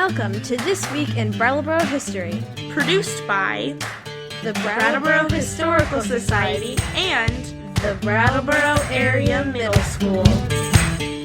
Welcome to This Week in Brattleboro History, produced by the Brattleboro Historical Society and the Brattleboro Area Middle School.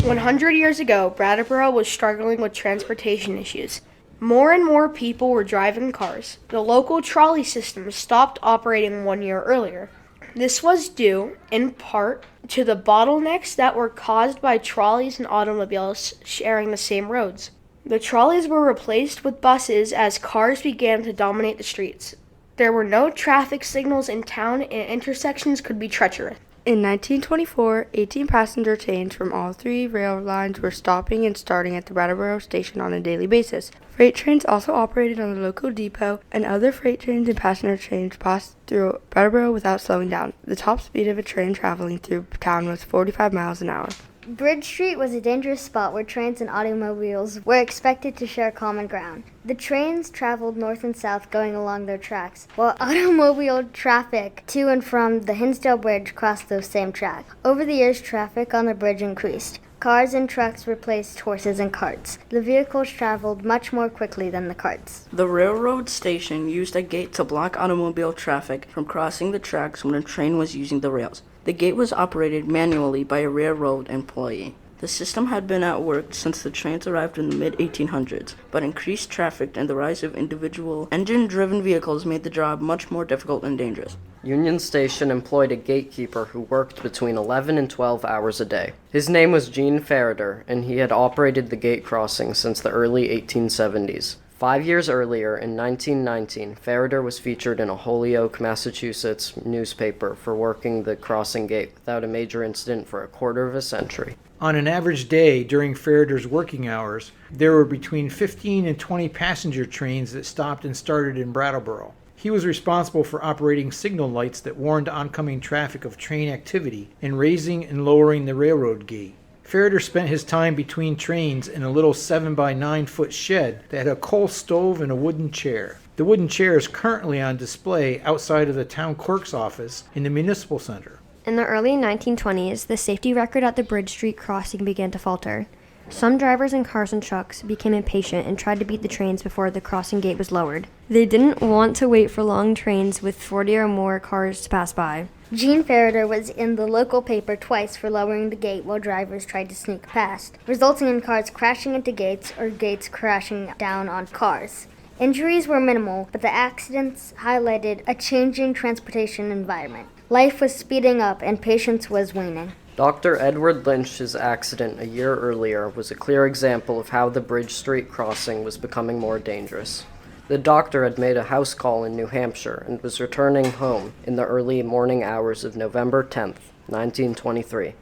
100 years ago, Brattleboro was struggling with transportation issues. More and more people were driving cars. The local trolley system stopped operating 1 year earlier. This was due, in part, to the bottlenecks that were caused by trolleys and automobiles sharing the same roads. The trolleys were replaced with buses as cars began to dominate the streets. There were no traffic signals in town and intersections could be treacherous. In 1924, 18 passenger trains from all three rail lines were stopping and starting at the Brattleboro station on a daily basis. Freight trains also operated on the local depot, and other freight trains and passenger trains passed through Brattleboro without slowing down. The top speed of a train traveling through town was 45 miles an hour. Bridge Street was a dangerous spot where trains and automobiles were expected to share common ground. The trains traveled north and south going along their tracks, while automobile traffic to and from the Hinsdale Bridge crossed those same tracks. Over the years, traffic on the bridge increased. Cars and trucks replaced horses and carts. The vehicles traveled much more quickly than the carts. The railroad station used a gate to block automobile traffic from crossing the tracks when a train was using the rails. The gate was operated manually by a railroad employee. The system had been at work since the trains arrived in the mid-1800s, but increased traffic and the rise of individual engine-driven vehicles made the job much more difficult and dangerous. Union Station employed a gatekeeper who worked between 11 and 12 hours a day. His name was Eugene Ferriter, and he had operated the gate crossing since the early 1870s. 5 years earlier, in 1919, Ferriter was featured in a Holyoke, Massachusetts newspaper for working the crossing gate without a major incident for a quarter of a century. On an average day during Ferriter's working hours, there were between 15 and 20 passenger trains that stopped and started in Brattleboro. He was responsible for operating signal lights that warned oncoming traffic of train activity and raising and lowering the railroad gate. Ferriter spent his time between trains in a little 7 by 9 foot shed that had a coal stove and a wooden chair. The wooden chair is currently on display outside of the town clerk's office in the municipal center. In the early 1920s, the safety record at the Bridge Street crossing began to falter. Some drivers in cars and trucks became impatient and tried to beat the trains before the crossing gate was lowered. They didn't want to wait for long trains with 40 or more cars to pass by. Gene Ferriter was in the local paper twice for lowering the gate while drivers tried to sneak past, resulting in cars crashing into gates or gates crashing down on cars. Injuries were minimal, but the accidents highlighted a changing transportation environment. Life was speeding up and patience was waning. Dr. Edward Lynch's accident a year earlier was a clear example of how the Bridge Street crossing was becoming more dangerous. The doctor had made a house call in New Hampshire and was returning home in the early morning hours of November 10th, 1923.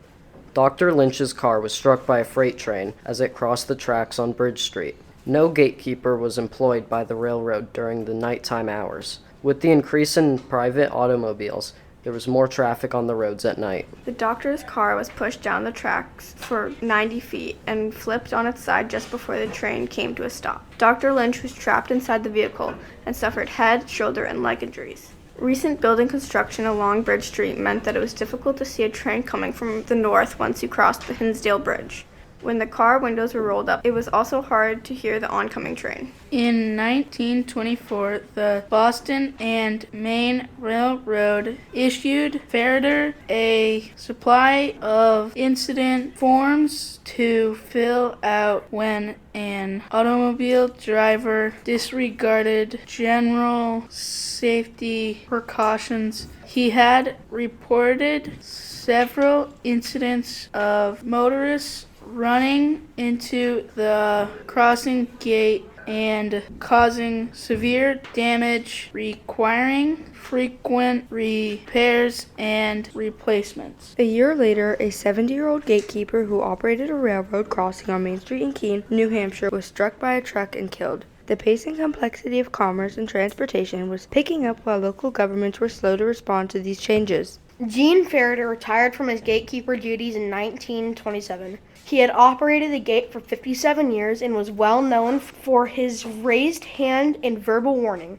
Dr. Lynch's car was struck by a freight train as it crossed the tracks on Bridge Street. No gatekeeper was employed by the railroad during the nighttime hours. With the increase in private automobiles, there was more traffic on the roads at night. The doctor's car was pushed down the tracks for 90 feet and flipped on its side just before the train came to a stop. Dr. Lynch was trapped inside the vehicle and suffered head, shoulder, and leg injuries. Recent building construction along Bridge Street meant that it was difficult to see a train coming from the north once you crossed the Hinsdale Bridge. When the car windows were rolled up, it was also hard to hear the oncoming train. In 1924, the Boston and Maine Railroad issued Ferriter a supply of incident forms to fill out when an automobile driver disregarded general safety precautions. He had reported several incidents of motorists running into the crossing gate and causing severe damage, requiring frequent repairs and replacements. A year later, a 70-year-old gatekeeper who operated a railroad crossing on Main Street in Keene, New Hampshire, was struck by a truck and killed. The pace and complexity of commerce and transportation was picking up while local governments were slow to respond to these changes. Gene Ferriter retired from his gatekeeper duties in 1927. He had operated the gate for 57 years and was well known for his raised hand and verbal warning.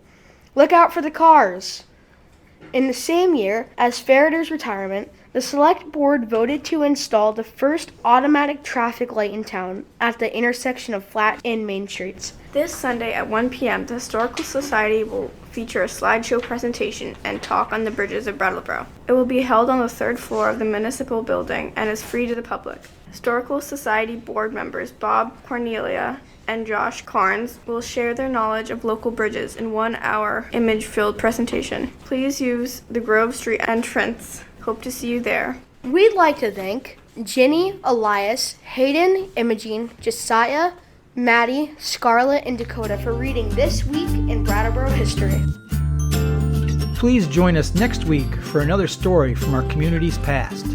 "Look out for the cars!" In the same year as Ferriter's retirement, The select board voted to install the first automatic traffic light in town at the intersection of Flat and Main Streets. This Sunday at 1 p.m., the Historical Society will feature a slideshow presentation and talk on the bridges of Brattleboro. It will be held on the third floor of the municipal building and is free to the public. Historical Society board members Bob Cornelia and Josh Carnes will share their knowledge of local bridges in 1 hour image-filled presentation. Please use the Grove Street entrance. Hope to see you there. We'd like to thank Ginny, Elias, Hayden, Imogen, Josiah, Maddie, Scarlett, and Dakota for reading This Week in Brattleboro History. Please join us next week for another story from our community's past.